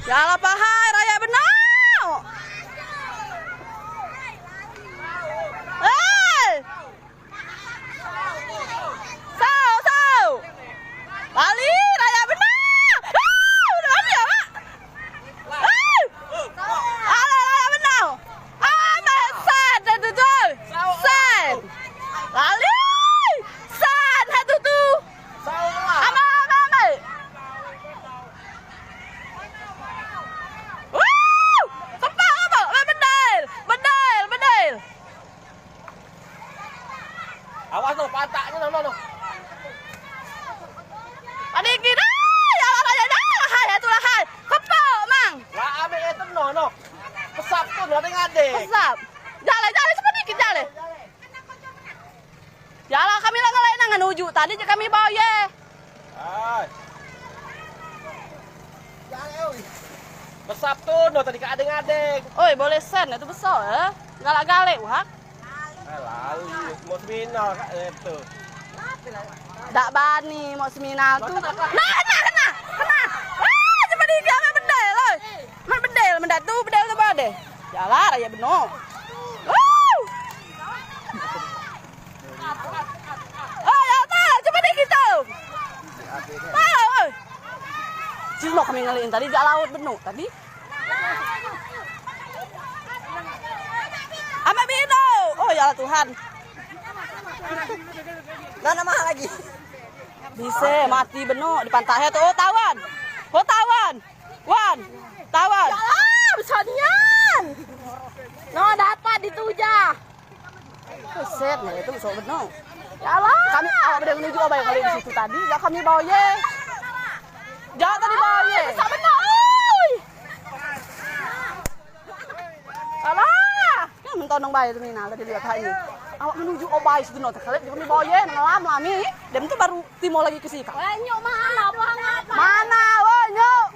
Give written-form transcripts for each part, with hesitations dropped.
Ya lah pahai raya benau. Sau. Bali raya benau. Udah mati ya, Pak. Raya benau. Mesan satu tuh. Sen. Bali. San satu tuh. Ama. Bedel. Awas no, pataknya no. Panikin ya raya dah. Hai atuh lah hai. Kepok mang. Lah ambil itu no. Pesap tuh ada ngade. Pesap. Jale sedikit jale. Jala kami lah ngelain nang nuju. Tadi kami bawa ye. Hai. Pesap tuh no tadi kadeng-kadeng. Oi, boleh sen itu besar ya. Galak-galek wah. Lalu mau seminar kak itu. Dak bani mau seminar tuh. Nah, kena. Cepat dia ambil bedel oi. Man bedel mendat tuh bedel tu bade. Jala raya beno. Ya tak, cepat dikit tau. Tahu oi. Cuma kami ngeliin tadi jak laut beno tadi. Amak bino. Oh ya Tuhan. Mana mahal lagi? Bisa mati beno di pantai tuh. Oh tawan. Wan. Tawan. Alah, besarnian. No dapat ditujah. Buset, nah itu besar beno. Alah. Kami awak beda menuju apa yang kali di situ tadi. Ya kami bawa ye. Jangan tadi bawa ye. Besar benar. Oi. Alah. Yang mentonong bayi tu Mina tadi lihat hari ini. Awak menuju obai situ no terkali kami bawa ye ngelam lami. Dem tu baru timur lagi ke sini. Nyok mana banget. Mana woi nyok.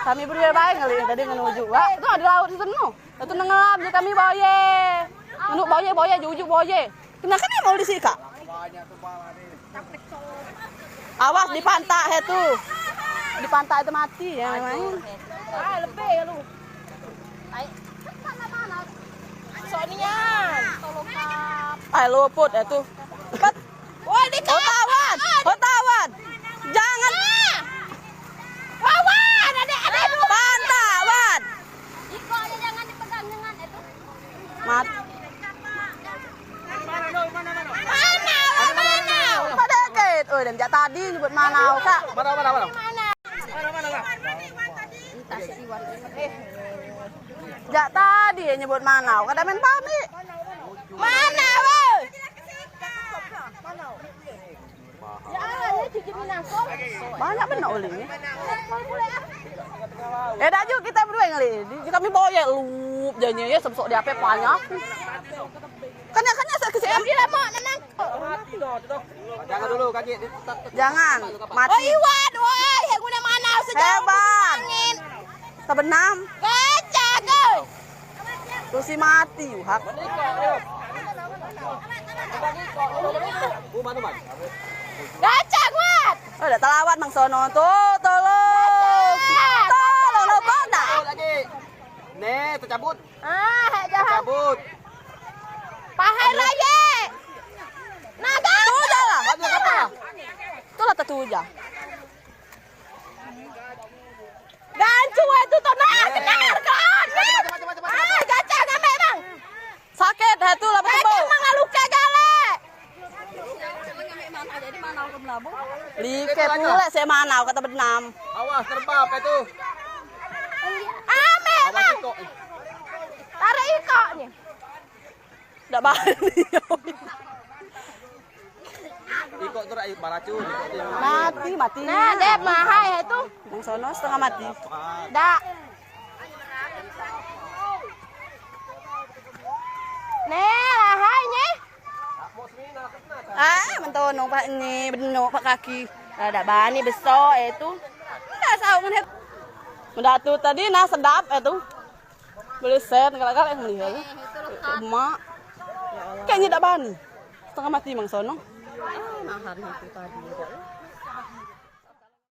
Kami berdua baik ngelihat tadi menuju. Wah, itu ada laut di sana. Itu ngelam je kami bawa ye. Menuk bawa ye, jujuk bawa ye. Kenapa ni mau di sini kak? Awas di pantai itu. Di pantai itu mati ya main. Lebih ya lu. Sonian. Tolong kap. Luput itu. Cepat. Woi, dikap. Hotawan. Jangan. Wawan, ada Pantawan. Iko aja jangan dipegang dengan itu. Mati. Mana? Pada kait. Oh, dan jak tadi nyebut manau kak. Mana? Jak tadi ya nyebut manau. Kada main pamit. Mana, woi? Ya Allah, ini cuci minangko. Banyak benar olehnya. Dah yuk kita berdua ngeli. Kami bawa ya lup jadinya ya sebesok di apa banyak. Kan saya kesini. Ambil lama nenang. Jangan dulu kaki. Jangan Oh, mati. Iwan, woi, yang udah mana sejauh Hebat. angin. Sebenam. Kaca, kau. Terus si mati. Hak. Mana? Kaca, kuat. Oh, udah terlawat Mang Sono tuh. Tolong lo pada. Lagi. Nih, tercabut. Jahat. Cabut. Pahai raya. Naga. Tuja lah. Lagi apa? Itulah tetuja. Gancu itu tuh kenar kan. Kaca sampai bang. Sakit itu lah betul. Kaca mah luka jale. Like pula saya manau kata benam. Awas terbab itu. Ame Awas bang. iko. Tarik ikoknya. Tidak balik. Iko tuh rai baracun. Mati. Nah, dep mahal itu. Mang Sono setengah mati. Dak. Nih, lahainya. Mentonong pak ini benok pak kaki. Ada bani besok itu. Enggak saungan het. Mendatu tadi nah sedap itu. Beli set kalau yang melihat. Emak. Kayaknya tidak bani. Setengah mati Mang Sono. Mahal itu tadi.